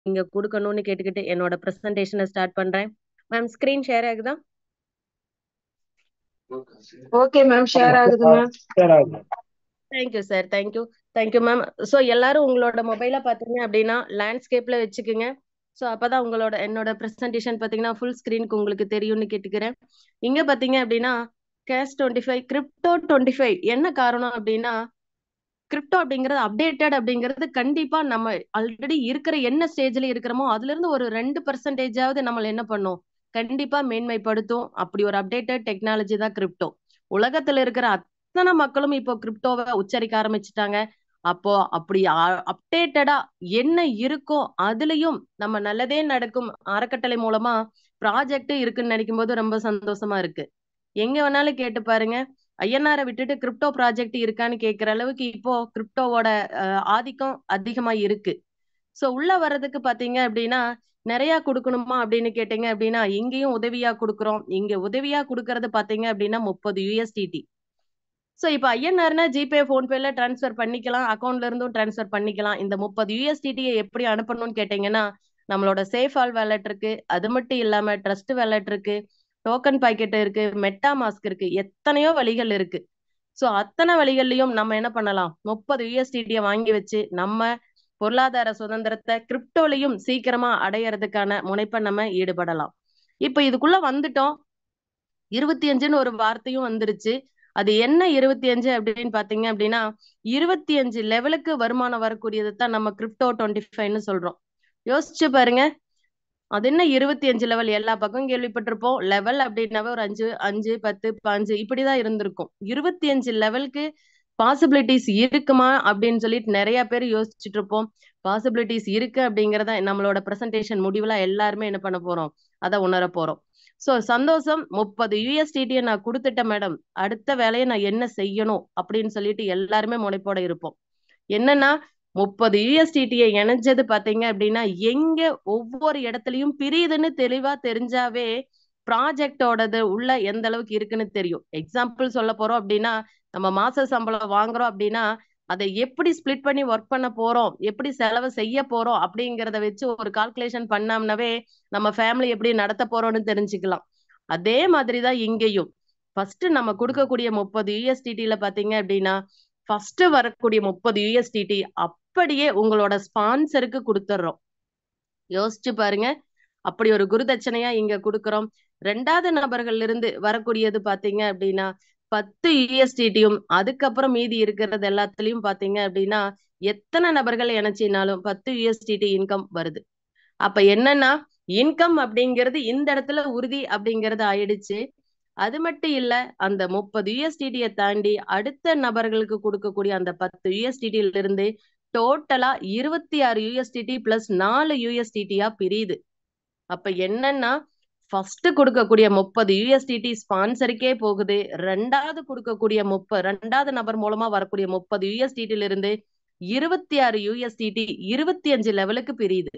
நீங்க கொடுக்கணும்னு கேட்டுக்கிட்டு என்னோட பிரசன்டேஷனை ஸ்டார்ட் பண்றேன். மேம் ஸ்கிரீன் ஷேர் ஆகுதா? ஓகே மேம், ஷேர் ஆகுது ma'am. Thank you sir, thank you ma'am. So எல்லாரும் உங்களோட மொபைல பாத்தீங்க அப்படின்னா லேண்ட்ஸ்கேப்ல வச்சுக்குங்க. ஸோ அப்பதான் என்னோட பிரசன்டேஷன் பாத்தீங்கன்னா ஃபுல் ஸ்கிரீனுக்கு உங்களுக்கு தெரியும்னு கேட்டுக்கிறேன். இங்க பாத்தீங்க அப்படின்னா கேஷ் 25 கிரிப்டோ 25 என்ன காரணம் அப்படின்னா கிரிப்டோ அப்படிங்கிறது அப்டேட்டட் அப்படிங்கிறது கண்டிப்பா நம்ம ஆல்ரெடி இருக்கிற என்ன ஸ்டேஜ்ல இருக்கிறோமோ அதுல இருந்து ஒரு 2% நம்ம என்ன பண்ணும், கண்டிப்பா மேன்மைப்படுத்தும். அப்படி ஒரு அப்டேட்டட் டெக்னாலஜி தான் கிரிப்டோ. உலகத்துல இருக்கிற அத்தனை மக்களும் இப்போ கிரிப்டோவை உச்சரிக்க ஆரம்பிச்சுட்டாங்க. அப்போ அப்படி அப்டேட்டடா என்ன இருக்கோ அதுலயும் நம்ம நல்லதே நடக்கும் அறக்கட்டளை மூலமா ப்ராஜெக்ட் இருக்குன்னு நினைக்கும் போது ரொம்ப சந்தோஷமா இருக்கு. எங்க வேணாலும் கேட்டு பாருங்க, ஐஎன்ஆரை விட்டுட்டு கிரிப்டோ ப்ராஜெக்ட் இருக்கான்னு கேட்கிற அளவுக்கு இப்போ கிரிப்டோவோட ஆதிக்கம் அதிகமா இருக்கு. சோ உள்ள வர்றதுக்கு பாத்தீங்க அப்படின்னா நிறைய கொடுக்கணுமா அப்படின்னு கேட்டீங்க அப்படின்னா இங்கேயும் உதவியா கொடுக்குறோம். இங்க உதவியா கொடுக்கறது பாத்தீங்க அப்படின்னா 30 USDT. சோ இப்ப ஐஎன்ஆர்னா ஜிபே போன்பேல டிரான்ஸ்ஃபர் பண்ணிக்கலாம், அக்கௌண்ட்ல இருந்தும் டிரான்ஸ்ஃபர் பண்ணிக்கலாம். இந்த 30 USDT எப்படி அனுப்பணும்னு கேட்டீங்கன்னா நம்மளோட சேஃப் ஆல் வேலட் இருக்கு, அது மட்டும் இல்லாம ட்ரஸ்ட் வேலட் இருக்கு, டோக்கன் பாக்கெட் இருக்கு, மெட்டா மாஸ்க் இருக்கு, எத்தனையோ வழிகள் இருக்கு. சோ அத்தனை வழிகள்லயும் நம்ம என்ன பண்ணலாம், 30 USDT வாங்கி வச்சு நம்ம பொருளாதார சுதந்திரத்தை கிரிப்டோலையும் சீக்கிரமா அடையறதுக்கான முனைப்பை நம்ம ஈடுபடலாம். இப்ப இதுக்குள்ள வந்துட்டோம். 25ன்னு ஒரு வார்த்தையும் வந்துருச்சு. அது என்ன 25 அப்படின்னு பாத்தீங்க அப்படின்னா 25 லெவலுக்கு வருமானம் வரக்கூடியது தான் நம்ம கிரிப்டோ 25ன்னு சொல்றோம். யோசிச்சு பாருங்க, அது என்ன 25 லெவல்? எல்லா பக்கம் கேள்விப்பட்டிருப்போம். லெவல் அப்படின்னாவே ஒரு 5 5 10 15 இப்படிதான் இருந்திருக்கும். 25 லெவலுக்கு பாசிபிலிட்டிஸ் இருக்குமா அப்படின்னு சொல்லிட்டு நிறைய பேர் யோசிச்சுட்டு இருப்போம். பாசிபிலிட்டிஸ் இருக்கு அப்படிங்கறத நம்மளோட பிரசன்டேஷன் முடிவுல எல்லாருமே என்ன பண்ண போறோம், அதை உணர போறோம். சோ சந்தோஷம். 30 USDT நான் கொடுத்துட்டேன் மேடம், அடுத்த வேலையை நான் என்ன செய்யணும் அப்படின்னு சொல்லிட்டு எல்லாருமே முனைப்போட இருப்போம். என்னன்னா 30 USDT இணைஞ்சது பாத்தீங்க அப்படின்னா எங்க ஒவ்வொரு இடத்துலயும் பிரியுதுன்னு தெளிவா தெரிஞ்சாவே ப்ராஜெக்டோடது உள்ள எந்த அளவுக்கு இருக்குன்னு தெரியும். எக்ஸாம்பிள் சொல்ல போறோம் அப்படின்னா நம்ம மாச சம்பளம் வாங்குறோம் அப்படின்னா அதை எப்படி ஸ்பிளிட் பண்ணி ஒர்க் பண்ண போறோம், எப்படி செலவு செய்ய போறோம் அப்படிங்கறத வச்சு ஒரு கால்குலேஷன் பண்ணோம்னாவே நம்ம ஃபேமிலி எப்படி நடத்த போறோம்னு தெரிஞ்சுக்கலாம். அதே மாதிரிதான் இங்கேயும் ஃபர்ஸ்ட் நம்ம கொடுக்கக்கூடிய 30 USDT பாத்தீங்க அப்படின்னா ஃபர்ஸ்ட் வரக்கூடிய 30 USDT அப்படியே உங்களோட ஸ்பான்சருக்கு கொடுத்துட்றோம். யோசிச்சு பாருங்க, அப்படி ஒரு குருதட்சணையா இங்க கொடுக்குறோம். 2வது நபர்கள்ல இருந்து வரக்கூடியது பாத்தீங்க அப்படின்னா 10 USDTயும் அதுக்கப்புறம் மீதி இருக்கிறது எல்லாத்துலயும் பாத்தீங்க அப்படின்னா எத்தனை நபர்கள் இணைச்சினாலும் 10 USDT இன்கம் வருது. அப்ப என்னன்னா இன்கம் அப்படிங்கிறது இந்த இடத்துல உறுதி அப்படிங்கிறது ஆயிடுச்சு. அது மட்டும் இல்ல, அந்த 30 USDT தாண்டி அடுத்த நபர்களுக்கு கொடுக்கக்கூடிய அந்த 10 USDT இருந்து டோட்டலா 26 USDT பிளஸ் 4 USDT பிரியுது. அப்ப என்னன்னா ஃபர்ஸ்ட் கொடுக்கக்கூடிய 30 USDT ஸ்பான்சருக்கே போகுது. 2வது கொடுக்கக்கூடிய 2வது நபர் மூலமா வரக்கூடிய 30 USDT இருந்து 26 USDT 25 லெவலுக்கு பிரியுது.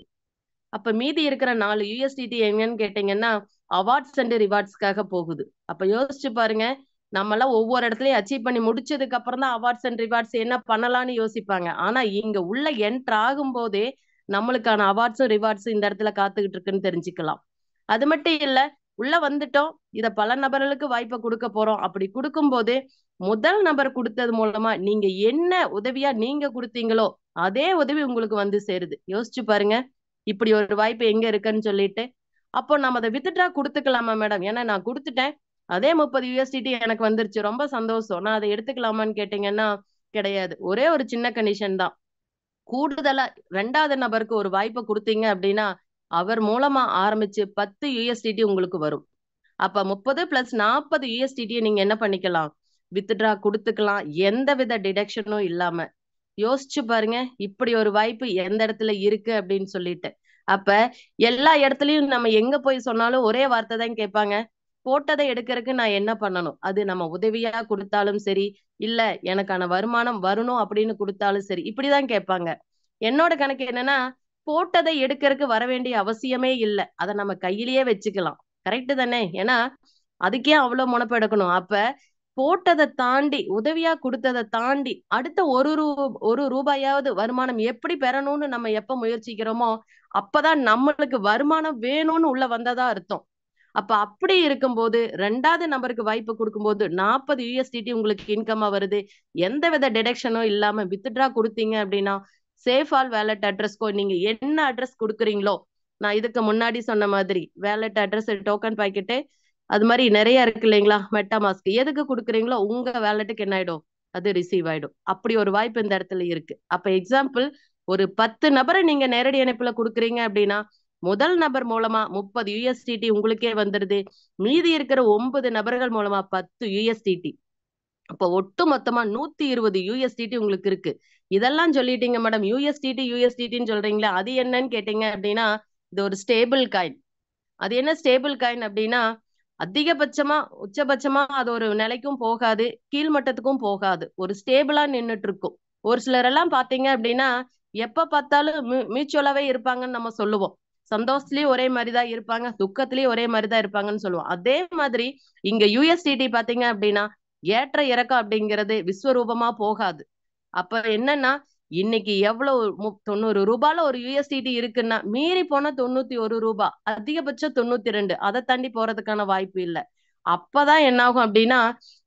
அப்ப மீதி இருக்கிற 4 USDT எங்கன்னு கேட்டீங்கன்னா அவார்ட்ஸ் அண்ட் ரிவார்ட்ஸ்க்காக போகுது. அப்ப யோசிச்சு பாருங்க, நம்ம எல்லாம் ஒவ்வொரு இடத்துலயும் அச்சீவ் பண்ணி முடிச்சதுக்கு அப்புறம் தான் அவார்ட்ஸ் அண்ட் ரிவார்ட்ஸ் என்ன பண்ணலாம்னு யோசிப்பாங்க. ஆனா இங்க உள்ள என்டர் ஆகும் போதே நம்மளுக்கான அவார்ட்ஸும் ரிவார்ட்ஸும் இந்த இடத்துல காத்துக்கிட்டு இருக்குன்னு தெரிஞ்சுக்கலாம். அது மட்டும் இல்ல, உள்ள வந்துட்டோம், இத பல நபர்களுக்கு வாய்ப்பை கொடுக்க போறோம். அப்படி கொடுக்கும் போது முதல் நபர் கொடுத்தது மூலமா நீங்க என்ன உதவியா நீங்க கொடுத்தீங்களோ அதே உதவி உங்களுக்கு வந்து சேருது. யோசிச்சு பாருங்க, இப்படி ஒரு வாய்ப்பு எங்க இருக்குன்னு சொல்லிட்டு. அப்போ நம்ம அதை வித்ட்ரா கொடுத்துக்கலாமா மேடம்? ஏன்னா நான் கொடுத்துட்டேன், அதே 30 USDT எனக்கு வந்துருச்சு, ரொம்ப சந்தோஷம், நான் அதை எடுத்துக்கலாமான்னு கேட்டீங்கன்னா கிடையாது. ஒரே ஒரு சின்ன கண்டிஷன் தான். கூடுதலா 2வது நபருக்கு ஒரு வாய்ப்பை கொடுத்தீங்க அப்படின்னா அவர் மூலமா ஆரம்பிச்சு 10 USDT உங்களுக்கு வரும். அப்ப 30 பிளஸ் 40 USDT நீங்க என்ன பண்ணிக்கலாம், வித்ட்ரா கொடுத்துக்கலாம், எந்த வித டிடக்ஷனும் இல்லாம. யோசிச்சு பாருங்க, இப்படி ஒரு வாய்ப்பு எந்த இடத்துல இருக்கு அப்படின்னு சொல்லிட்டு. அப்ப எல்லா இடத்துலயும் நம்ம எங்க போய் சொன்னாலும் ஒரே வார்த்தை தான் கேட்பாங்க, போட்டதை எடுக்கிறதுக்கு நான் என்ன பண்ணணும்? அது நம்ம உதவியா கொடுத்தாலும் சரி, இல்ல எனக்கான வருமானம் வரணும் அப்படின்னு கொடுத்தாலும் சரி, இப்படிதான் கேட்பாங்க. என்னோட கணக்கு என்னன்னா, போட்டதை எடுக்கிறதுக்கு வர வேண்டிய அவசியமே இல்லை, அதை நம்ம கையிலேயே வச்சுக்கலாம். கரெக்ட் தானே? ஏன்னா அதுக்கே அவ்வளவு முனைப்பு எடுக்கணும். அப்ப போட்டதை தாண்டி உதவியா கொடுத்ததை தாண்டி அடுத்த ஒரு ரூபாயாவது வருமானம் எப்படி பெறணும்னு நம்ம எப்ப முயற்சிக்கிறோமோ அப்பதான் நம்மளுக்கு வருமானம் வேணும்னு உள்ள வந்ததா அர்த்தம். அப்ப அப்படி இருக்கும்போது 2வது நபருக்கு வாய்ப்பு கொடுக்கும்போது 40 USDT உங்களுக்கு இன்கமா வருது. எந்த வித டிடக்ஷனும் இல்லாம வித்ட்ரா கொடுத்தீங்க அப்படின்னா சேஃபால் வேலட் அட்ரஸ்க்கோ நீங்க என்ன அட்ரஸ் கொடுக்குறீங்களோ, நான் இதுக்கு முன்னாடி சொன்ன மாதிரி வேலட் அட்ரஸ், டோக்கன் பாக்கெட்டு, அது மாதிரி நிறைய இருக்கு இல்லைங்களா, மெட்டாமாஸ்க், எதுக்கு கொடுக்குறீங்களோ உங்க வேலட்டுக்கு என்ன ஆயிடும், அது ரிசீவ் ஆயிடும். அப்படி ஒரு வாய்ப்பு இந்த இடத்துல இருக்கு. அப்ப எக்ஸாம்பிள், ஒரு 10 நபரை நீங்க நேரடி இணைப்புல கொடுக்குறீங்க அப்படின்னா முதல் நபர் மூலமா 30 USDT உங்களுக்கே வந்துருது. மீதி இருக்கிற 9 நபர்கள் மூலமா 10 USDT. அப்ப ஒட்டு மொத்தமா 120 USDT உங்களுக்கு இருக்கு. இதெல்லாம் சொல்லிட்டீங்க மேடம், யூஎஸ்டின்னு சொல்றீங்களா, அது என்னன்னு கேட்டீங்க அப்படின்னா இது ஒரு ஸ்டேபிள் காயின். அது என்ன ஸ்டேபிள் காயின் அப்படின்னா அதிகபட்சமா உச்சபட்சமா அது ஒரு நிலைக்கும் போகாது, கீழ்மட்டத்துக்கும் போகாது, ஒரு ஸ்டேபிளா நின்னுட்டு இருக்கும். ஒரு சிலர் எல்லாம் பாத்தீங்க அப்படின்னா எப்ப பார்த்தாலும் மியூச்சுவலாவே இருப்பாங்கன்னு நம்ம சொல்லுவோம். சந்தோஷத்துலயும் ஒரே மாதிரிதான் இருப்பாங்க, துக்கத்திலயும் ஒரே மாதிரிதான் இருப்பாங்கன்னு சொல்லுவோம். அதே மாதிரி இங்க யூஎஸ்டிடி பாத்தீங்க அப்படின்னா ஏற்ற இறக்கம் அப்படிங்கிறது விஸ்வரூபமா போகாது. அப்ப என்னன்னா இன்னைக்கு எவ்வளவு 90 ரூபாயில ஒரு யூஎஸ்டிடி இருக்குன்னா மீறி போனா 91 ரூபாய், அதிகபட்சம் 92, அதை தாண்டி போறதுக்கான வாய்ப்பு இல்லை. அப்பதான் என்ன ஆகும் அப்படின்னா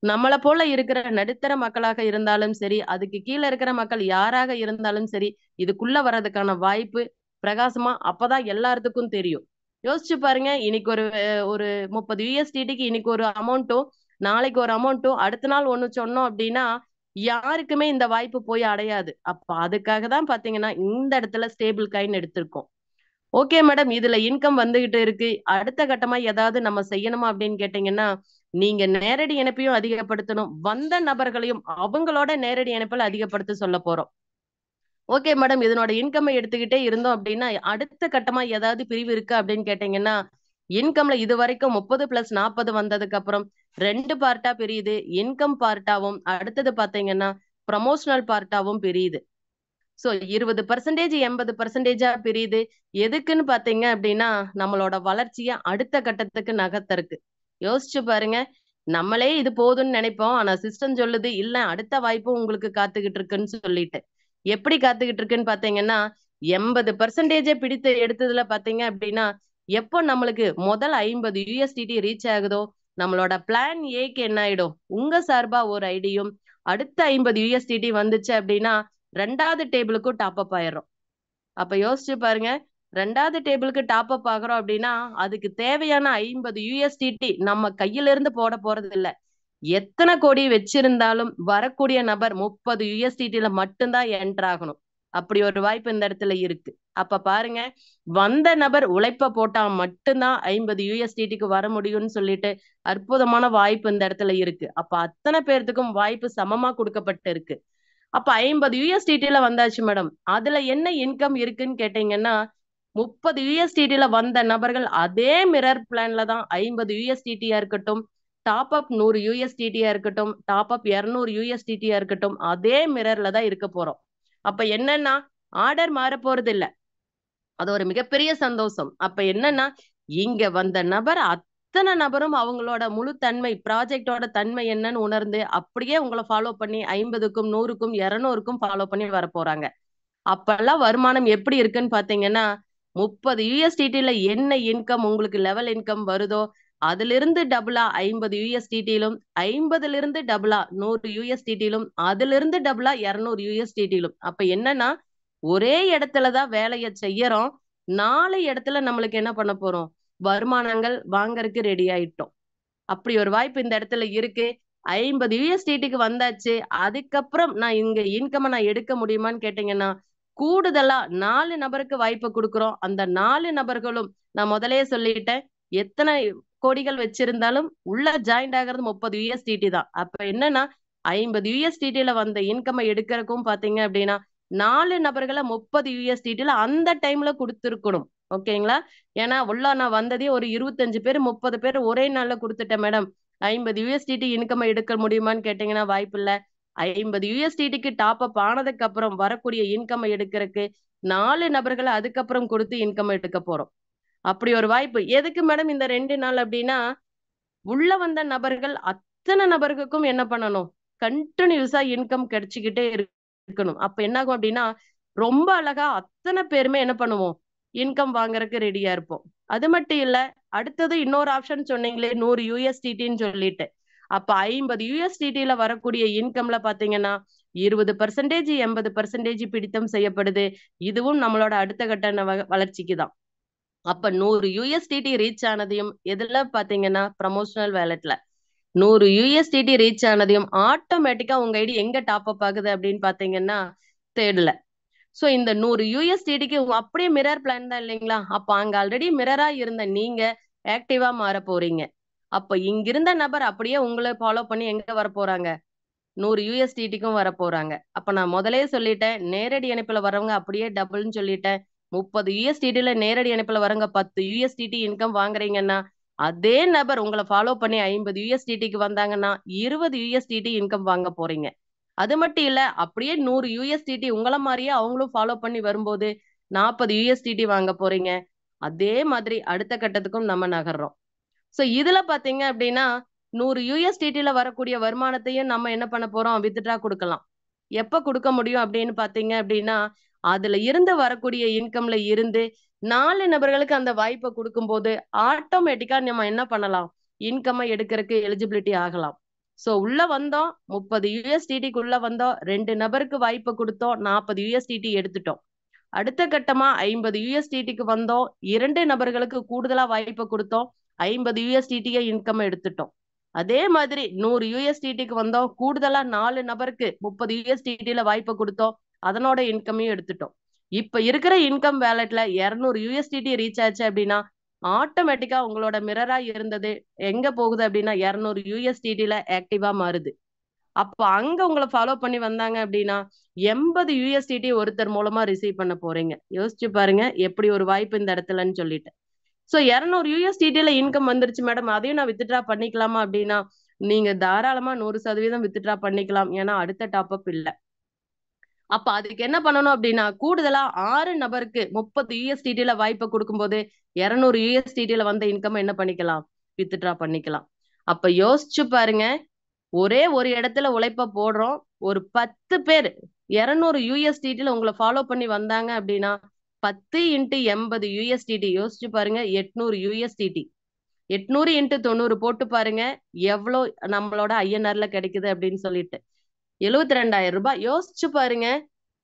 நம்மளை போல இருக்கிற நடுத்தர மக்களாக இருந்தாலும் சரி, அதுக்கு கீழே இருக்கிற மக்கள் யாராக இருந்தாலும் சரி, இதுக்குள்ள வர்றதுக்கான வாய்ப்பு பிரகாசமா அப்பதான் எல்லாத்துக்கும் தெரியும். யோசிச்சு பாருங்க, இன்னைக்கு ஒரு 30 USDTக்கு இன்னைக்கு ஒரு அமௌண்ட்டும் நாளைக்கு ஒரு அமௌண்ட்டும் அடுத்த நாள் ஒண்ணு சொன்னோம் அப்படின்னா யாருக்குமே இந்த வாய்ப்பு போய் அடையாது. அப்ப அதுக்காக தான் பாத்தீங்கன்னா இந்த இடத்துல ஸ்டேபிள் காயின் எடுத்திருக்கோம். ஓகே மேடம், இதுல இன்கம் வந்துகிட்டு இருக்கு, அடுத்த கட்டமா ஏதாவது நம்ம செய்யணுமா அப்படின்னு கேட்டீங்கன்னா நீங்க நேரடி இணைப்பையும் அதிகப்படுத்தணும், வந்த நபர்களையும் அவங்களோட நேரடி இணைப்பில் அதிகப்படுத்த சொல்ல போறோம். ஓகே மேடம், இதனோட இன்கம் எடுத்துக்கிட்டே இருந்தோம் அப்படின்னா அடுத்த கட்டமா ஏதாவது பிரிவு இருக்கு அப்படின்னு கேட்டீங்கன்னா இன்கம்ல இது வரைக்கும் 30+40 வந்ததுக்கு அப்புறம் 2 பார்ட்டா பிரியுது. இன்கம் பார்ட்டாவும் அடுத்தது பாத்தீங்கன்னா ப்ரமோஷனல் பார்ட்டாவும் பிரியுது. சோ 20% 80%ஆ பிரியுது. எதுக்குன்னு பாத்தீங்க அப்படின்னா நம்மளோட வளர்ச்சிய அடுத்த கட்டத்துக்கு நகர்த்தருக்கு. யோசிச்சு பாருங்க, நம்மளே இது போதும்னு நினைப்போம், ஆனா சிஸ்டம் சொல்லுது இல்ல அடுத்த வாய்ப்பும் உங்களுக்கு காத்துக்கிட்டு இருக்குன்னு சொல்லிட்டு. எப்படி காத்துக்கிட்டு இருக்குன்னு பாத்தீங்கன்னா 80% பிடித்து எடுத்ததுல பாத்தீங்க அப்படின்னா எப்போ நம்மளுக்கு முதல் 50 USDT ரீச் ஆகுதோ நம்மளோட பிளான் ஏக்கு என்ன ஆயிடும், உங்க சார்பா ஒரு ஐடியும் அடுத்த 50 USDT வந்துச்சு அப்படின்னா 2வது டேபிளுக்கும் டாப் அப் ஆயிடும். அப்ப யோசிச்சு பாருங்க, 2வது டேபிளுக்கு டாப் அப் ஆகுறோம் அப்படின்னா அதுக்கு தேவையான 50 USDT நம்ம கையில இருந்து போட போறது இல்ல. எத்தனை கோடி வச்சிருந்தாலும் வரக்கூடிய நபர் 30 USDTல மட்டும்தான் என்டர் ஆகணும். அப்படி ஒரு வாய்ப்பு இந்த இடத்துல இருக்கு. அப்ப பாருங்க, வந்த நபர் உழைப்ப போட்டா மட்டும்தான் 50 USDTக்கு வர முடியும்னு சொல்லிட்டு அற்புதமான வாய்ப்பு இந்த இடத்துல இருக்கு. அப்ப அத்தனை பேர்த்துக்கும் வாய்ப்பு சமமா கொடுக்கப்பட்டு இருக்கு. அப்ப 50 USDTல வந்தாச்சு மேடம், அதுல என்ன இன்கம் இருக்குன்னு கேட்டீங்கன்னா 30 USDTல வந்த நபர்கள் அதே மிரர் பிளான்ல தான் 50 USDTயா இருக்கட்டும், டாப் அப் 100 USDTயா இருக்கட்டும், டாப் அப் 200 USDTயா இருக்கட்டும், அதே மிரர்ல தான் இருக்க போறோம். அப்ப என்னன்னா ஆர்டர் மாற போறது இல்ல, அது ஒரு மிகப்பெரிய சந்தோஷம். அப்ப என்னன்னா இங்க வந்த நபர் அத்தனை நபரும் அவங்களோட முழு தன்மை, ப்ராஜெக்டோட தன்மை என்னன்னு உணர்ந்து அப்படியே உங்களை ஃபாலோ பண்ணி 50க்கும் 100க்கும் 200க்கும் ஃபாலோ பண்ணி வர போறாங்க. அப்பெல்லாம் வருமானம் எப்படி இருக்குன்னு பாத்தீங்கன்னா 30 USDTல என்ன இன்கம் உங்களுக்கு லெவல் இன்கம் வருதோ அதுல இருந்து டபுளா 50 USDTலும், 50ல இருந்து டபுளா 100 USDTலும், அதுல இருந்து டபுளா 200 USDTலும். அப்ப என்னன்னா ஒரே இடத்துலதான் வேலையை செய்யறோம், 4 இடத்துல நம்மளுக்கு என்ன பண்ண போறோம், வருமானங்கள் வாங்கறதுக்கு ரெடி ஆயிட்டோம். அப்படி ஒரு வாய்ப்பு இந்த இடத்துல இருக்கு. 50 USDTக்கு வந்தாச்சு, அதுக்கப்புறம் நான் இங்க இன்கம் நான் எடுக்க முடியுமான்னு கேட்டீங்கன்னா கூடுதலா 4 நபருக்கு வாய்ப்பு கொடுக்குறோம். அந்த 4 நபர்களும் நான் முதலே சொல்லிட்டேன், எத்தனை கோடிகள் வச்சிருந்தாலும் உள்ள ஜாயிண்ட் ஆகிறது 30 USDT தான். அப்ப என்னன்னா 50 USDTல வந்த இன்கம் எடுக்கிறதுக்கும் பாத்தீங்க அப்படின்னா 4 நபர்களை 30 USDTல அந்த டைம்ல கொடுத்துருக்கணும். ஓகேங்களா? ஏன்னா உள்ள நான் வந்ததே ஒரு 25 பேர் 30 பேர் ஒரே நாள்ல கொடுத்துட்டேன் மேடம், 50 USDT இன்கம் எடுக்க முடியுமான்னு கேட்டீங்கன்னா வாய்ப்பு இல்ல. 50 USDTக்கு டாப் அப் ஆனதுக்கு அப்புறம் வரக்கூடிய இன்கம் எடுக்கிறதுக்கு 4 நபர்களை அதுக்கப்புறம் கொடுத்து இன்கம் எடுக்க போறோம். அப்படி ஒரு வாய்ப்பு எதுக்கு மேடம் இந்த 2 நாள் அப்படின்னா உள்ள வந்த நபர்கள் அத்தனை நபர்களுக்கும் என்ன பண்ணணும், கண்டினியூஸா இன்கம் கிடைச்சுக்கிட்டே இருக்கணும். அப்ப என்ன ஆகும் அப்படின்னா ரொம்ப அழகா அத்தனை பேருமே என்ன பண்ணுவோம், இன்கம் வாங்குறதுக்கு ரெடியா இருப்போம். அது மட்டும் இல்ல, அடுத்தது இன்னொரு ஆப்ஷன் சொன்னீங்களே 100 USDTன்னு சொல்லிட்டு, அப்ப 50 USDTல வரக்கூடிய இன்கம்ல பாத்தீங்கன்னா 20% 80% பிடித்தம் செய்யப்படுது. இதுவும் நம்மளோட அடுத்த கட்ட வளர்ச்சிக்கு தான். அப்ப 100 USDT ரீச் ஆனதையும் எதுல பாத்தீங்கன்னா ப்ரமோஷனல் வேலட்ல 100 USDT ரீச் ஆனதையும் ஆட்டோமேட்டிக்கா உங்க ஐடி எங்க டாப் அப் ஆகுது அப்படின்னு பாத்தீங்கன்னா தேர்ட்ல. சோ இந்த 100 USDTக்கு அப்படியே மிரர் பிளான் தான் இல்லைங்களா? அப்ப அங்க ஆல்ரெடி மிரரா இருந்த நீங்க ஆக்டிவா மாற போறீங்க. அப்ப இங்கிருந்த நபர் அப்படியே உங்களை ஃபாலோ பண்ணி எங்க வர போறாங்க? 100 USDTக்கும் வர போறாங்க. அப்ப நான் முதலே சொல்லிட்டேன், நேரடி இணைப்புல வரவங்க அப்படியே டபுள்னு சொல்லிட்டேன். 30 USDTல நேரடி இணைப்புல வரவங்க 10 USDT இன்கம் வாங்குறீங்கன்னா, அதே நபர் உங்களை ஃபாலோ பண்ணி 50 USDTக்கு வந்தாங்கன்னா 20 USDT இன்கம் வாங்க போறீங்க. அது மட்டும் இல்ல, அப்படியே 100 USDT உங்கள மாதிரியே அவங்களும் ஃபாலோ பண்ணி வரும்போது 40 USDT வாங்க போறீங்க. அதே மாதிரி அடுத்த கட்டத்துக்கும் நம்ம நகர்றோம். சோ இதுல பாத்தீங்க அப்படின்னா 100 USDTல வரக்கூடிய வருமானத்தையும் நம்ம என்ன பண்ண போறோம்? வித்ட்ரா கொடுக்கலாம். எப்ப கொடுக்க முடியும் அப்படின்னு பாத்தீங்க அப்படின்னா, அதுல இருந்து வரக்கூடிய இன்கம்ல இருந்து 4 நபர்களுக்கு அந்த வாய்ப்பை கொடுக்கும்போது ஆட்டோமேட்டிக்கா நம்ம என்ன பண்ணலாம்? இன்கம் எடுக்கிறதுக்கு எலிஜிபிலிட்டி ஆகலாம். சோ உள்ள வந்தோம், 30 USDTக்கு உள்ள வந்தோம், 2 நபருக்கு வாய்ப்பை கொடுத்தோம், 40 USDT எடுத்துட்டோம். அடுத்த கட்டமா 50 USDTக்கு வந்தோம், 2 நபர்களுக்கு கூடுதலா வாய்ப்பை கொடுத்தோம், 50 USDT இன்கம் எடுத்துட்டோம். அதே மாதிரி 100 USDTக்கு வந்தோம், கூடுதலா 4 நபருக்கு 30 USDTல வாய்ப்பை கொடுத்தோம், அதனோட இன்கமையும் எடுத்துட்டோம். இப்ப இருக்கிற இன்கம் வேலட்ல 200 USDT ரீச் ஆச்சு அப்படின்னா ஆட்டோமேட்டிக்கா உங்களோட மிரரா இருந்தது எங்க போகுது அப்படின்னா 200 USDTல ஆக்டிவா மாறுது. அப்ப அங்க உங்களை ஃபாலோ பண்ணி வந்தாங்க அப்படின்னா 80 USDT ஒருத்தர் மூலமா ரிசீவ் பண்ண போறீங்க. யோசிச்சு பாருங்க எப்படி ஒரு வாய்ப்பு இந்த இடத்துலன்னு சொல்லிட்டு. சோ 200 USDTல இன்கம் வந்துருச்சு மேடம், அதையும் நான் வித்ட்ரா பண்ணிக்கலாமா அப்படின்னா நீங்க தாராளமா 100% வித்ட்ரா பண்ணிக்கலாம். ஏன்னா அடுத்த டாப் அப் இல்ல. அப்ப அதுக்கு என்ன பண்ணணும் அப்படின்னா கூடுதலா 6 நபருக்கு 30 USDTல வாய்ப்பை கொடுக்கும்போது 200 USDTல வந்த இன்கம் என்ன பண்ணிக்கலாம்? வித்ட்ரா பண்ணிக்கலாம். அப்ப யோசிச்சு பாருங்க, ஒரே ஒரு இடத்துல உழைப்ப போடுறோம், ஒரு 10 பேர் 200 USDTல உங்களை ஃபாலோ பண்ணி வந்தாங்க அப்படின்னா 10 × 80 USDT யோசிச்சு பாருங்க, 800 USDT. 800 × 90 போட்டு பாருங்க எவ்வளவு நம்மளோட INRல கிடைக்குது அப்படின்னு சொல்லிட்டு 72,000 ரூபாய். யோசிச்சு பாருங்க,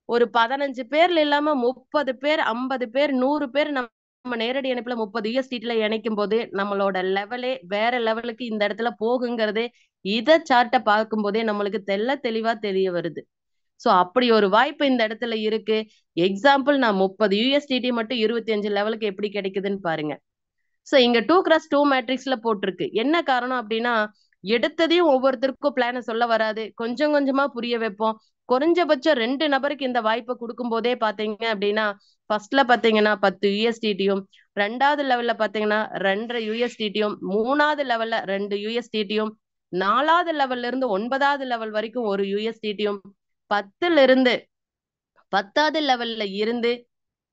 ஒரு 15 பேர்ல இல்லாம 30 பேர் 50 பேர் 100 பேர் நம்ம நேரடி இணைப்புல 30 USDTல இணைக்கும் போது நம்மளோட லெவலே வேற லெவலுக்கு இந்த இடத்துல போகுங்கிறதே இத சார்ட்ட பார்க்கும் போதே நம்மளுக்கு தெளிவா தெரிய வருது. சோ அப்படி ஒரு வாய்ப்பு இந்த இடத்துல இருக்கு. எக்ஸாம்பிள் நான் 30 USDT மட்டும் 25 லெவலுக்கு எப்படி கிடைக்குதுன்னு பாருங்க. சோ இங்க 2x2 மேட்ரிக்ஸ்ல போட்டிருக்கு. என்ன காரணம் அப்படின்னா எடுத்ததையும் ஒவ்வொருத்தருக்கும் பிளான சொல்ல வராது, கொஞ்சம் கொஞ்சமா புரிய வைப்போம். குறைஞ்சபட்சம் 2 நபருக்கு இந்த வாய்ப்பை கொடுக்கும் போதே பாத்தீங்க அப்படின்னா ஃபர்ஸ்ட்ல பாத்தீங்கன்னா 10 USDTயும், 2வது லெவல்ல பாத்தீங்கன்னா 2.5 USDTயும், 3வது லெவல்ல 2 USDTயும், 4வது லெவல்ல இருந்து 9வது லெவல் வரைக்கும் 1 USDTயும், 10ல இருந்து 10வது லெவல்ல இருந்து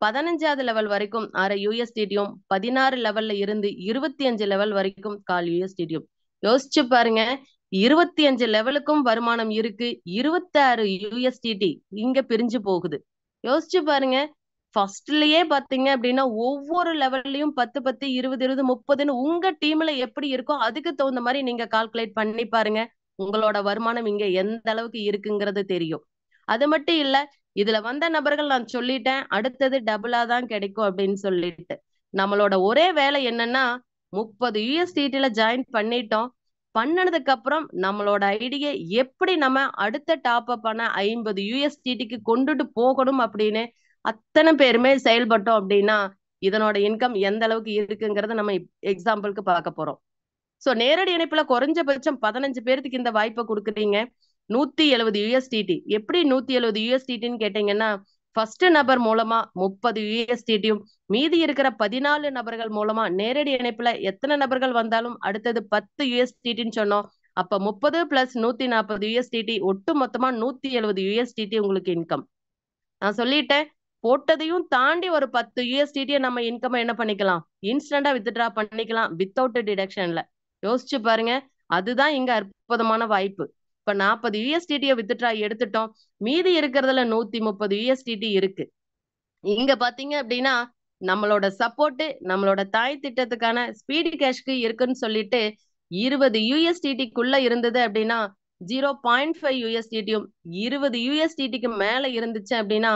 15வது லெவல் வரைக்கும் 1/2 USDTயும், 16 லெவல்ல இருந்து 25 லெவல் வரைக்கும் 1/4 USDTயும். யோசிச்சு பாருங்க, 25 லெவலுக்கும் வருமானம் இருக்கு, 26 USDT இங்க பிரிஞ்சு போகுது. யோசிச்சு பாருங்க, ஃபர்ஸ்ட்லயே பாத்தீங்க அப்படின்னா ஒவ்வொரு லெவல்லையும் 10 10 20 20 30ன்னு உங்க டீம்ல எப்படி இருக்கோ அதுக்கு தகுந்த மாதிரி நீங்க கால்குலேட் பண்ணி பாருங்க, உங்களோட வருமானம் இங்க எந்த அளவுக்கு இருக்குங்கிறது தெரியும். அது மட்டும் இல்ல, இதுல வந்த நபர்கள் நான் சொல்லிட்டேன், அடுத்தது டபுளா தான் கிடைக்கும் அப்படின்னு சொல்லிட்டு நம்மளோட ஒரே வேலை என்னன்னா 30 USDTல ஜாயின் பண்ணிட்டோம். பண்ணனதுக்கு அப்புறம் நம்மளோட ஐடியை எப்படி நம்ம அடுத்த டாப் அப் ஆன 50 USDTக்கு கொண்டுட்டு போகணும் அப்படின்னு அத்தனை பேருமே செயல்பட்டோம் அப்படின்னா இதனோட இன்கம் எந்த அளவுக்கு இருக்குங்கிறத நம்ம எக்ஸாம்பிளுக்கு பார்க்க போறோம். சோ நேரடி இணைப்புல குறைஞ்சபட்சம் 15 பேருக்கு இந்த வாய்ப்பை கொடுக்குறீங்க. 170 USDT. எப்படி 170 USDTன்னு கேட்டீங்கன்னா ஃபர்ஸ்ட் நபர் மூலமா 30 USDTயும், மீதி இருக்கிற 14 நபர்கள் மூலமா நேரடி இணைப்புல எத்தனை நபர்கள் வந்தாலும் அடுத்தது 10 USDTன்னு சொன்னோம். அப்ப 30 + 140 USDT ஒட்டு மொத்தமா 170 USDT உங்களுக்கு இன்கம். நான் சொல்லிட்டேன், போட்டதையும் தாண்டி ஒரு 10 USDT நம்ம இன்கம் என்ன பண்ணிக்கலாம்? இன்ஸ்டன்டா வித்ட்ரா பண்ணிக்கலாம் வித்தவுட் டிடக்ஷன்ல. யோசிச்சு பாருங்க, அதுதான் இங்க அற்புதமான வாய்ப்பு. இப்ப 40 USDT வித்ட்ரா எடுத்துட்டோம், மீதி இருக்கிறதுல 130 USDT இருக்கு. இங்க பாத்தீங்க அப்படின்னா நம்மளோட சப்போர்ட் நம்மளோட தாய் திட்டத்துக்கான ஸ்பீடு கேஷ்க்கு இருக்குன்னு சொல்லிட்டு 20 USDTக்குள்ள இருந்தது அப்படின்னா 0.5 USDTயும் 20 USDTக்கு மேல இருந்துச்சு அப்படின்னா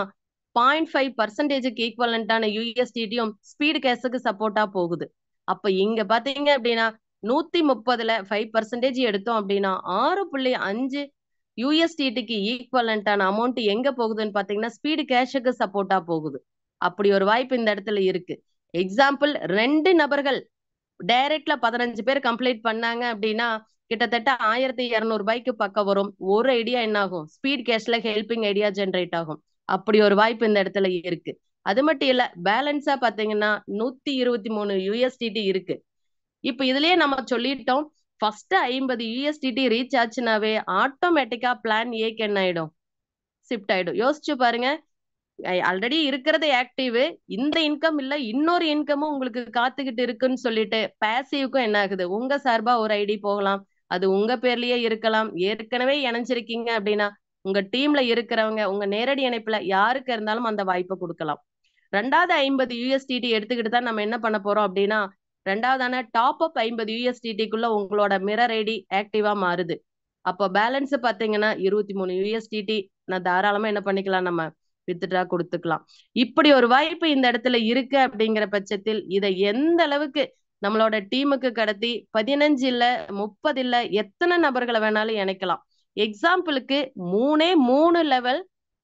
0.5% ஈக்குவலண்டான USDTயும் ஸ்பீடு கேஷுக்கு சப்போர்ட்டா போகுது. அப்ப இங்க பாத்தீங்க அப்படின்னா 130ல 5% எடுத்தோம் அப்படின்னா 6.5 USDTக்கு ஈக்குவலண்டான அமௌண்ட் எங்க போகுதுன்னு பாத்தீங்கன்னா ஸ்பீடு கேஷுக்கு சப்போர்ட்டா போகுது. அப்படி ஒரு வாய்ப்பு இந்த இடத்துல இருக்கு. எக்ஸாம்பிள் 2 நபர்கள் டைரக்ட்ல 15 பேர் கம்ப்ளீட் பண்ணாங்க அப்படின்னா கிட்டத்தட்ட 1200 ரூபாய்க்கு பக்கம் வரும். ஒரு ஐடியா என்ன ஆகும், ஸ்பீட் கேஷ்ல ஹெல்பிங் ஐடியா ஜென்ரேட் ஆகும். அப்படி ஒரு வாய்ப்பு இந்த இடத்துல இருக்கு. அது மட்டும் இல்ல, பேலன்ஸா பாத்தீங்கன்னா 123 USDT இருக்கு. இப்ப இதுலயே நம்ம சொல்லிட்டோம், ஃபர்ஸ்ட் 50 USDT ரீச் ஆச்சுனாவே ஆட்டோமேட்டிக்கா பிளான் ஏக்கு என்ன ஆயிடும், ஷிஃப்ட் ஆயிடும். யோசிச்சு பாருங்க, ஆல்ரெடி இருக்கிறது ஆக்டிவ், இந்த இன்கம் இல்ல இன்னொரு இன்கமும் உங்களுக்கு காத்துக்கிட்டு இருக்குன்னு சொல்லிட்டு பேசிவ்க்கும் என்ன ஆகுது, உங்க சார்பா ஒரு ஐடி போகலாம். அது உங்க பேர்லயே இருக்கலாம். ஏற்கனவே இணைஞ்சிருக்கீங்க அப்படின்னா உங்க டீம்ல இருக்கிறவங்க உங்க நேரடி இணைப்புல யாருக்கு இருந்தாலும் அந்த வாய்ப்பை கொடுக்கலாம். 2வது 50 USDT எடுத்துக்கிட்டு தான் நம்ம என்ன பண்ண போறோம் அப்படின்னா, 2வதான டாப் அப் 50 USDTக்குள்ள உங்களோட மிரர் ஐடி ஆக்டிவா மாறுது. அப்போ பேலன்ஸ் பாத்தீங்கன்னா 23 USDT நான் தாராளமா என்ன பண்ணிக்கலாம், நம்ம வித்ட்ரா கொடுத்துக்கலாம். இப்படி ஒரு வாய்ப்பு இந்த இடத்துல இருக்கு. அப்படிங்கிற பட்சத்தில் இதை எந்த அளவுக்கு நம்மளோட டீமுக்கு கடத்தி 15 இல்ல 30 இல்ல எத்தனை நபர்களை வேணாலும் இணைக்கலாம். எக்ஸாம்பிளுக்கு 3 லெவல்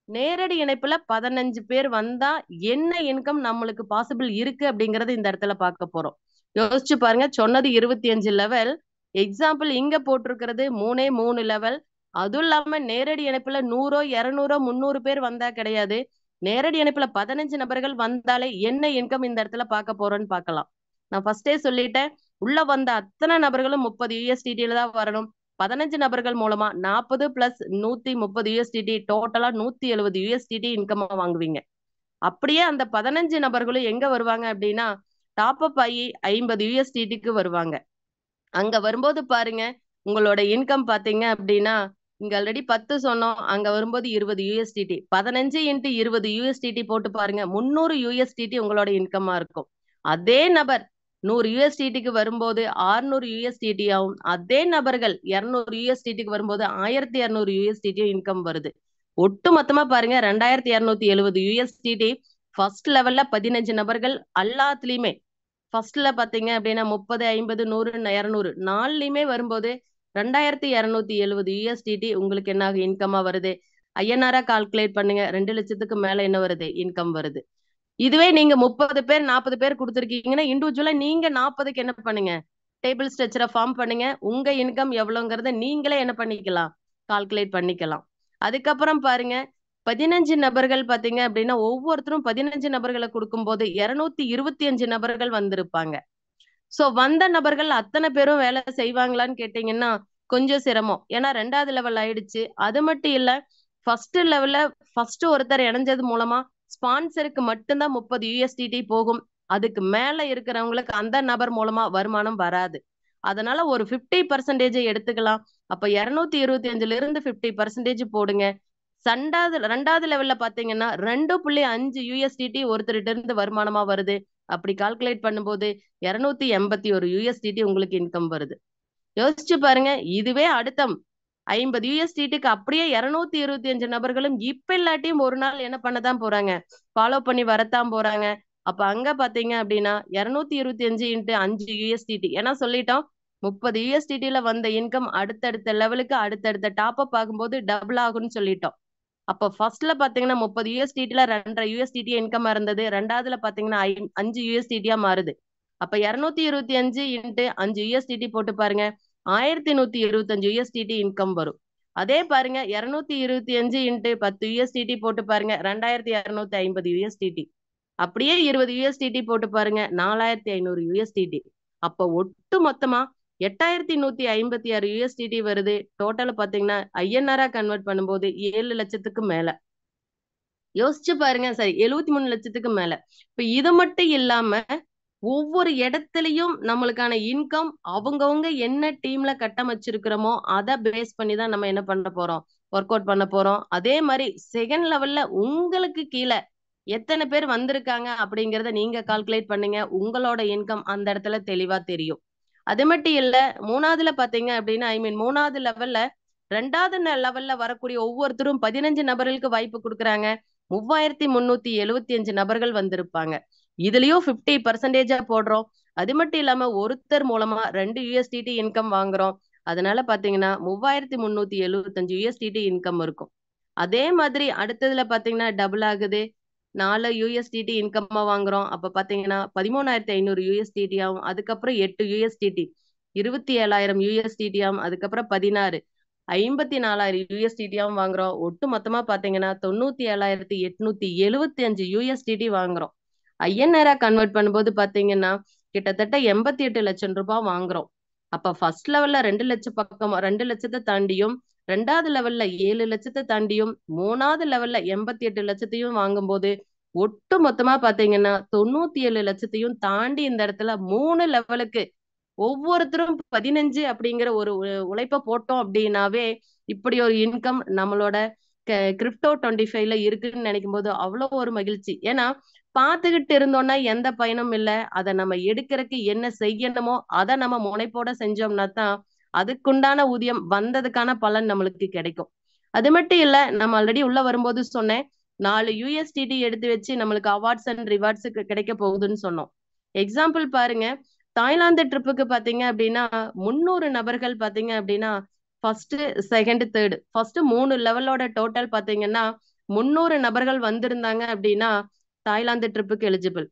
நேரடி இணைப்புல 15 பேர் வந்தா என்ன இன்கம் நம்மளுக்கு பாசிபிள் இருக்கு அப்படிங்கறது இந்த இடத்துல பார்க்க போறோம். யோசிச்சு பாருங்க, சொன்னது 25 லெவல், எக்ஸாம்பிள் இங்க போட்டிருக்கிறது 3 லெவல். அதுவும் இல்லாம நேரடி இணைப்புல 100 200 300 பேர் வந்தா கிடையாது, நேரடி இணைப்புல 15 நபர்கள் வந்தாலே என்ன இன்கம் இந்த இடத்துல பார்க்க போறோம்னு பார்க்கலாம். நான் ஃபர்ஸ்டே சொல்லிட்டேன், உள்ள வந்த அத்தனை நபர்களும் 30 USDTல தான் வரணும். 15 நபர்கள் மூலமா 40 + 130 USDT டோட்டலா 170 USDT இன்கம் வாங்குவீங்க. அப்படியே அந்த 15 நபர்களும் எங்க வருவாங்க அப்படின்னா டாப் அப் ஆகி 50 USDTக்கு வருவாங்க. அங்க வரும்போது பாருங்க, உங்களோட இன்கம் பாத்தீங்க அப்படின்னா இங்க ஆல்ரெடி 10 சொன்னோம், அங்க வரும்போது 20 USDT, 15 × 20 USDT போட்டு பாருங்க, 300 USDT உங்களோட இன்கமா இருக்கும். அதே நபர் 100 USDTக்கு வரும்போது 600 USDT ஆகும். அதே நபர்கள் 200 USDTக்கு வரும்போது 1200 USDT இன்கம் வருது. ஒட்டு மொத்தமா பாருங்க 2270 USDT ஃபர்ஸ்ட் லெவல்ல 15 நபர்கள் எல்லாத்துலயுமே. ஃபர்ஸ்ட்ல பாத்தீங்க அப்படின்னா 30 50 100 200 நாலுலயுமே வரும்போது 2270 USDT உங்களுக்கு என்ன இன்கமா வருது. INR கால்குலேட் பண்ணுங்க, 2 லட்சத்துக்கு மேல என்ன வருது, இன்கம் வருது. இதுவே நீங்க 30 பேர் 40 பேர் கொடுத்துருக்கீங்கன்னா இண்டிவிஜுவலா நீங்க 40க்கு என்ன பண்ணுங்க, டேபிள் ஸ்ட்ரக்சரை ஃபார்ம் பண்ணுங்க, உங்க இன்கம் எவ்வளவுங்கிறத நீங்களே என்ன பண்ணிக்கலாம், கால்குலேட் பண்ணிக்கலாம். அதுக்கப்புறம் பாருங்க 15 நபர்கள் பாத்தீங்க அப்படின்னா ஒவ்வொருத்தரும் 15 நபர்களை கொடுக்கும்போது 225 நபர்கள் வந்திருப்பாங்க. சோ வந்த நபர்கள் அத்தனை பேரும் வேலை செய்வாங்களான்னு கேட்டீங்கன்னா கொஞ்சம் சிரமம். ஏன்னா 2வது லெவல் ஆயிடுச்சு. அது மட்டும் இல்ல, ஃபர்ஸ்ட் லெவல்ல ஃபர்ஸ்ட் ஒருத்தர் இணைஞ்சது மூலமா ஸ்பான்சருக்கு மட்டும்தான் 30 USDT போகும். அதுக்கு மேல இருக்கிறவங்களுக்கு அந்த நபர் மூலமா வருமானம் வராது. அதனால ஒரு 50% எடுத்துக்கலாம். அப்ப 225ல இருந்து 50% போடுங்க. 2வது லெவல்ல பாத்தீங்கன்னா 2.5 USDT ஒருத்தர்கிட்ட இருந்து வருமானமா வருது. அப்படி கால்குலேட் பண்ணும்போது 281 USDT உங்களுக்கு இன்கம் வருது. யோசிச்சு பாருங்க, இதுவே அடுத்த 50 USDTக்கு அப்படியே 225 நபர்களும் இப்ப இல்லாட்டியும் ஒரு நாள் என்ன பண்ணதான் போறாங்க, ஃபாலோ பண்ணி வரத்தான் போறாங்க. அப்ப அங்க பாத்தீங்க அப்படின்னா 225 × 5 USDT, ஏன்னா சொல்லிட்டோம் 30 USDTல வந்த இன்கம் அடுத்தடுத்த லெவலுக்கு அடுத்தடுத்த டாப் அப் ஆகும்போது டபுள் ஆகும்னு சொல்லிட்டோம். அப்ப ஃபர்ஸ்ட்ல பாத்தீங்கன்னா 30 USDTல 2.5 USDT இன்கம் இருந்தது, 2வதுல பாத்தீங்கன்னா 5 USDT மாறுது. அப்ப 225 × 5 USDT போட்டு பாருங்க, 1125 USDT இன்கம் வரும். அதே பாருங்க 225 × 10 USDT போட்டு பாருங்க, 2250 USDT. அப்படியே 20 USDT போட்டு பாருங்க, 4500 USDT. அப்ப ஒட்டு மொத்தமா 8156 USDT வருது. டோட்டல் பாத்தீங்கன்னா INR கன்வெர்ட் பண்ணும்போது 7 லட்சத்துக்கு மேல. யோசிச்சு பாருங்க, சரி 73 லட்சத்துக்கு மேல. இப்ப இது மட்டும் இல்லாம ஒவ்வொரு இடத்துலயும் நம்மளுக்கான இன்கம் அவங்கவுங்க என்ன டீம்ல கட்டமைச்சிருக்கிறோமோ அதை பேஸ் பண்ணி தான் நம்ம என்ன பண்ண போறோம், ஒர்க் அவுட் பண்ண போறோம். அதே மாதிரி செகண்ட் லெவல்ல உங்களுக்கு கீழே எத்தனை பேர் வந்திருக்காங்க அப்படிங்கறத நீங்க கால்குலேட் பண்ணுங்க. உங்களோட இன்கம் அந்த இடத்துல தெளிவா தெரியும். அது மட்டும் இல்ல, மூணாவதுல பாத்தீங்க அப்படின்னா மூணாவது லெவல்ல 2வது லெவல்ல வரக்கூடிய ஒவ்வொருத்தரும் 15 நபர்களுக்கு வாய்ப்பு கொடுக்குறாங்க. 3375 நபர்கள் வந்திருப்பாங்க. இதுலயும் 50% போடுறோம். அது மட்டும் இல்லாம ஒருத்தர் மூலமா 2 USDT இன்கம் வாங்குறோம். அதனால பாத்தீங்கன்னா 3375 USDT இன்கம் இருக்கும். அதே மாதிரி அடுத்ததுல பாத்தீங்கன்னா டபுள் ஆகுது. 4 USDT இன்கம்மா வாங்குறோம். அப்ப பாத்தீங்கன்னா 13,500 USDT ஆகும். அதுக்கப்புறம் 8 USDT 27,000 USDT ஆகும். அதுக்கப்புறம் 16 54,000 USDT ஆகும் வாங்குறோம். ஒட்டு மொத்தமா பாத்தீங்கன்னா 97,875 USDT வாங்குறோம். ஐஎன்ஆரா கன்வெர்ட் பண்ணும்போது பாத்தீங்கன்னா கிட்டத்தட்ட 88 லட்சம் ரூபாய் வாங்குறோம். அப்ப ஃபர்ஸ்ட் லெவல்ல 2 லட்சம் பக்கம் 2 லட்சத்தை தாண்டியும், 2வது லெவல்ல 7 லட்சத்தை தாண்டியும், 3வது லெவல்ல 88 லட்சத்தையும் வாங்கும்போது ஒட்டு மொத்தமா பாத்தீங்கன்னா 97 லட்சத்தையும் தாண்டி இந்த இடத்துல 3 லெவலுக்கு ஒவ்வொருத்தரும் 15 அப்படிங்கிற ஒரு உழைப்ப போட்டோம் அப்படின்னாவே இப்படி ஒரு இன்கம் நம்மளோட கிரிப்டோ 25ல இருக்குன்னு நினைக்கும் போது அவ்வளவு ஒரு மகிழ்ச்சி. ஏன்னா பாத்துக்கிட்டு இருந்தோம்னா எந்த பயனும் இல்ல. அதை நம்ம எடுக்கிறதுக்கு என்ன செய்யணுமோ அதை நம்ம முனைப்போட செஞ்சோம்னா தான் அதுக்குண்டான ஊதியம் வந்ததுக்கான பலன் நம்மளுக்கு கிடைக்கும். அது மட்டும் இல்ல, நம்ம ஆல்ரெடி உள்ள வரும்போது சொன்னேன், 4 USDT எடுத்து வச்சு நம்மளுக்கு அவார்ட்ஸ் அண்ட் ரிவார்ட்ஸ் கிடைக்க போகுதுன்னு சொன்னோம். எக்ஸாம்பிள் பாருங்க, தாய்லாந்து ட்ரிப்புக்கு பாத்தீங்க அப்படின்னா 300 நபர்கள் பாத்தீங்க அப்படின்னா ஃபர்ஸ்ட் செகண்ட் தேர்ட் ஃபர்ஸ்ட் 3 லெவலோட டோட்டல் பாத்தீங்கன்னா 300 நபர்கள் வந்திருந்தாங்க அப்படின்னா தாய்லாந்து ட்ரிப்புக்கு எலிஜிபிள்.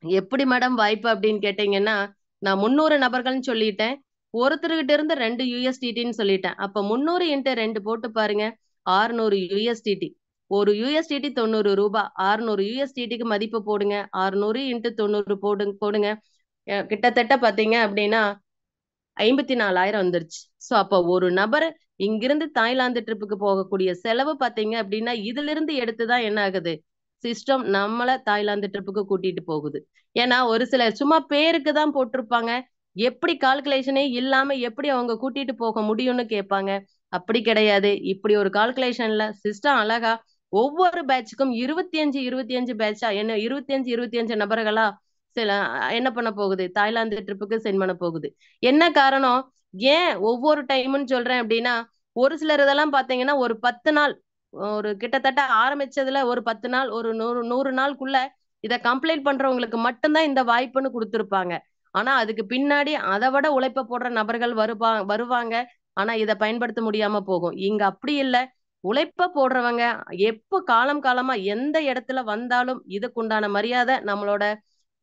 எப்படி மேடம் வாய்ப்பு அப்படின்னு கேட்டீங்கன்னா, நான் 300 நபர்கள்னு சொல்லிட்டேன், ஒருத்தர்கிட்ட இருந்து 2 USDTன்னு சொல்லிட்டேன். அப்ப 300 × 2 போட்டு பாருங்க, 600 USDT. ஒரு USDT 90 ரூபாய். 600 USDTக்கு மதிப்பு போடுங்க. 600 × 90 போடுங்க. கிட்டத்தட்ட பாத்தீங்க அப்படின்னா 54,000 வந்துருச்சு. சோ அப்ப ஒரு நபர் இங்கிருந்து தாய்லாந்து ட்ரிப்புக்கு போகக்கூடிய செலவு பாத்தீங்க அப்படின்னா இதுல இருந்து எடுத்துதான் என்ன ஆகுது, சிஸ்டம் நம்மள தாய்லாந்து ட்ரிப்புக்கு கூட்டிட்டு போகுது. ஏன்னா ஒரு சிலர் சும்மா பேருக்கு தான் போட்டிருப்பாங்க, எப்படி கால்குலேஷனே இல்லாம எப்படி அவங்க கூட்டிட்டு போக முடியும்னு கேட்பாங்க. அப்படி கிடையாது. இப்படி ஒரு கால்குலேஷன்ல சிஸ்டம் அழகா ஒவ்வொரு பேட்சுக்கும் 25 பேட்சா என்ன 25 நபர்களா சில என்ன பண்ண போகுது, தாய்லாந்து ட்ரிப்புக்கு சென்ட் பண்ண போகுது. என்ன காரணம், ஏன் ஒவ்வொரு டைம்னு சொல்றேன் அப்படின்னா, ஒரு சிலர் இதெல்லாம் பாத்தீங்கன்னா ஒரு 10 நாள், ஒரு கிட்டத்தட்ட ஆரம்பிச்சதுல ஒரு 10 நாள், ஒரு 100 நாளுக்குள்ள இத கம்ப்ளீட் பண்றவங்களுக்கு மட்டும்தான் இந்த வாய்ப்புன்னு கொடுத்திருப்பாங்க. ஆனா அதுக்கு பின்னாடி அதை விட உழைப்ப போடுற நபர்கள் வருவாங்க. ஆனா இதை பயன்படுத்த முடியாம போகும். இங்க அப்படி இல்ல, உழைப்ப போடுறவங்க எப்ப காலம் காலமா எந்த இடத்துல வந்தாலும் இதுக்குண்டான மரியாதை நம்மளோட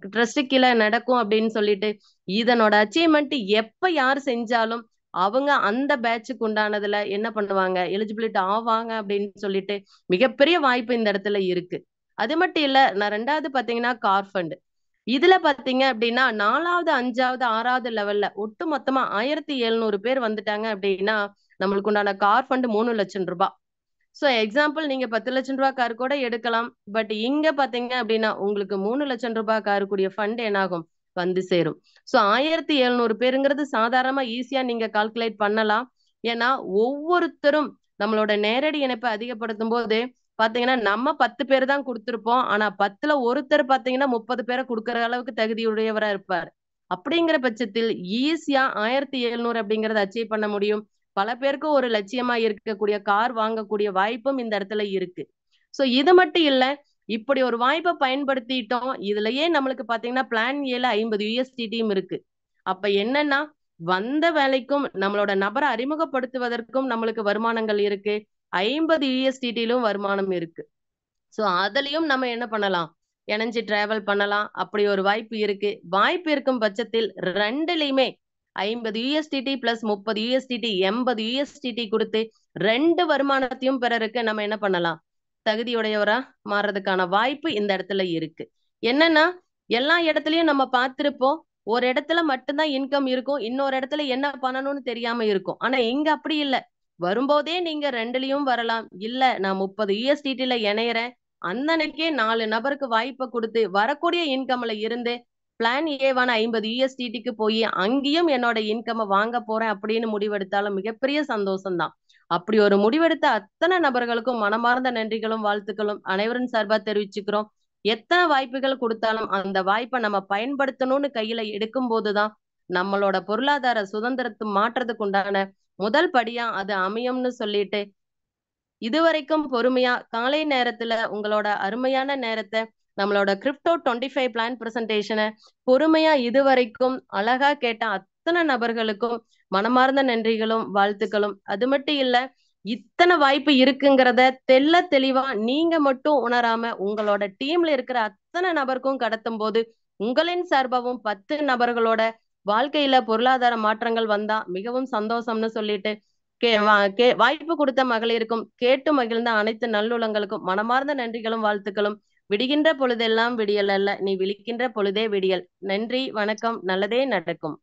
ட்ரஸ்ட் கீழே நடக்கும் அப்படின்னு சொல்லிட்டு இதனோட அச்சீவ்மெண்ட் எப்ப யார் செஞ்சாலும் அவங்க அந்த பேட்சுக்கு உண்டானதுல என்ன பண்ணுவாங்க, எலிஜிபிலிட்டி ஆவாங்க அப்படின்னு சொல்லிட்டு மிகப்பெரிய வாய்ப்பு இந்த இடத்துல இருக்கு. அது மட்டும் இல்ல, நான் 2வது பாத்தீங்கன்னா கார் ஃபண்ட். இதுல பாத்தீங்க அப்படின்னா 4வது 5வது 6வது லெவல்ல ஒட்டு மொத்தமா 1700 பேர் வந்துட்டாங்க அப்படின்னா நம்மளுக்கு உண்டான கார் ஃபண்ட் 3 லட்சம் ரூபாய். சோ எக்ஸாம்பிள் நீங்க 10 லட்சம் ரூபாய் கார் கூட எடுக்கலாம். பட் இங்க பாத்தீங்க அப்படின்னா உங்களுக்கு 3 லட்சம் ரூபாய் காருக்குரிய ஃபண்ட் என்னாகும், வந்து சேரும். சோ 1700 பேருங்கிறது சாதாரணமா ஈஸியா நீங்க கால்குலேட் பண்ணலாம். ஏன்னா ஒவ்வொருத்தரும் நம்மளோட நேரடி இணைப்பை அதிகப்படுத்தும் போது பாத்தீங்கன்னா நம்ம 10 பேர் தான் கொடுத்திருப்போம். ஆனா 10ல ஒருத்தர் பாத்தீங்கன்னா 30 பேரை கொடுக்கற அளவுக்கு தகுதியுடையவரா இருப்பார். அப்படிங்கிற பட்சத்தில் ஈஸியா 1700 அப்படிங்கறத அச்சீவ் பண்ண முடியும். பல பேருக்கு ஒரு லட்சியமா இருக்கக்கூடிய கார் வாங்கக்கூடிய வாய்ப்பும் இந்த இடத்துல இருக்கு. சோ இது மட்டும் இல்ல, இப்படி ஒரு வாய்ப்பை பயன்படுத்திட்டோம். இதுலயே நம்மளுக்கு பாத்தீங்கன்னா பிளான் ஏல 50 USDTயும் இருக்கு. அப்ப என்னன்னா வந்த வேலைக்கும் நம்மளோட நபரை அறிமுகப்படுத்துவதற்கும் நம்மளுக்கு வருமானங்கள் இருக்கு. 50 USDTலும் வருமானம் இருக்கு. சோ அதுலயும் நம்ம என்ன பண்ணலாம், இணைஞ்சு டிராவல் பண்ணலாம். அப்படி ஒரு வாய்ப்பு இருக்கு. வாய்ப்பு இருக்கும் பட்சத்தில் 2லயுமே 50 USDT பிளஸ் 30 USDT 80 USDT கொடுத்து 2 வருமானத்தையும் பிறருக்கு நம்ம என்ன பண்ணலாம், தகுதியுடையவரா மாறதுக்கான வாய்ப்பு இந்த இடத்துல இருக்கு. என்னன்னா எல்லா இடத்துலயும் நம்ம பார்த்திருப்போம், ஒரு இடத்துல மட்டும்தான் இன்கம் இருக்கும், இன்னொரு இடத்துல என்ன பண்ணணும்னு தெரியாம இருக்கும். ஆனா இங்க அப்படி இல்ல, வரும்போதே நீங்க 2லயும் வரலாம். இல்ல நான் 30 USDTல இணையறேன், அந்த அன்னைக்கே 4 நபருக்கு வாய்ப்பை கொடுத்து வரக்கூடிய இன்கம்ல இருந்து பிளான் ஏவான 50 USDTக்கு போய் அங்கேயும் என்னோட இன்கம் வாங்க போறேன் அப்படின்னு முடிவெடுத்தாலும் மிகப்பெரிய சந்தோஷம் தான். அப்படி ஒரு முடிவெடுத்த அத்தனை நபர்களுக்கும் மனமார்ந்த நன்றிகளும் வாழ்த்துக்களும் அனைவரின் சார்பா தெரிவிச்சுக்கிறோம். எத்தனை வாய்ப்புகள் கொடுத்தாலும் அந்த வாய்ப்பை நம்ம பயன்படுத்தணும்னு கையில எடுக்கும் போதுதான் நம்மளோட பொருளாதார சுதந்திரத்தை மாற்றத்துக்கு உண்டான முதல் படியா அது அமையும்னு சொல்லிட்டு, இதுவரைக்கும் பொறுமையா காலை நேரத்துல உங்களோட அருமையான நேரத்தை நம்மளோட கிரிப்டோ 25 பிளான் பிரசன்டேஷனை பொறுமையா இதுவரைக்கும் அழகா கேட்ட அத்தனை நபர்களுக்கும் மனமார்ந்த நன்றிகளும் வாழ்த்துக்களும். அது மட்டும் இல்ல, இத்தனை வாய்ப்பு இருக்குங்கிறத தெள்ள தெளிவா நீங்க மட்டும் உணராம உங்களோட டீம்ல இருக்கிற அத்தனை நபருக்கும் கடத்தும் போது உங்களின் சார்பாவும் 10 நபர்களோட வாழ்க்கையில பொருளாதார மாற்றங்கள் வந்தா மிகவும் சந்தோஷம்னு சொல்லிட்டு, வாய்ப்பு கொடுத்த மகளிருக்கும் கேட்டு மகிழ்ந்த அனைத்து நல்லுள்ளங்களுக்கும் மனமார்ந்த நன்றிகளும் வாழ்த்துக்களும். விடுகின்ற பொழுதெல்லாம் விடியல் அல்ல, நீ விழிக்கின்ற பொழுதே விடியல். நன்றி, வணக்கம், நல்லதே நடக்கும்.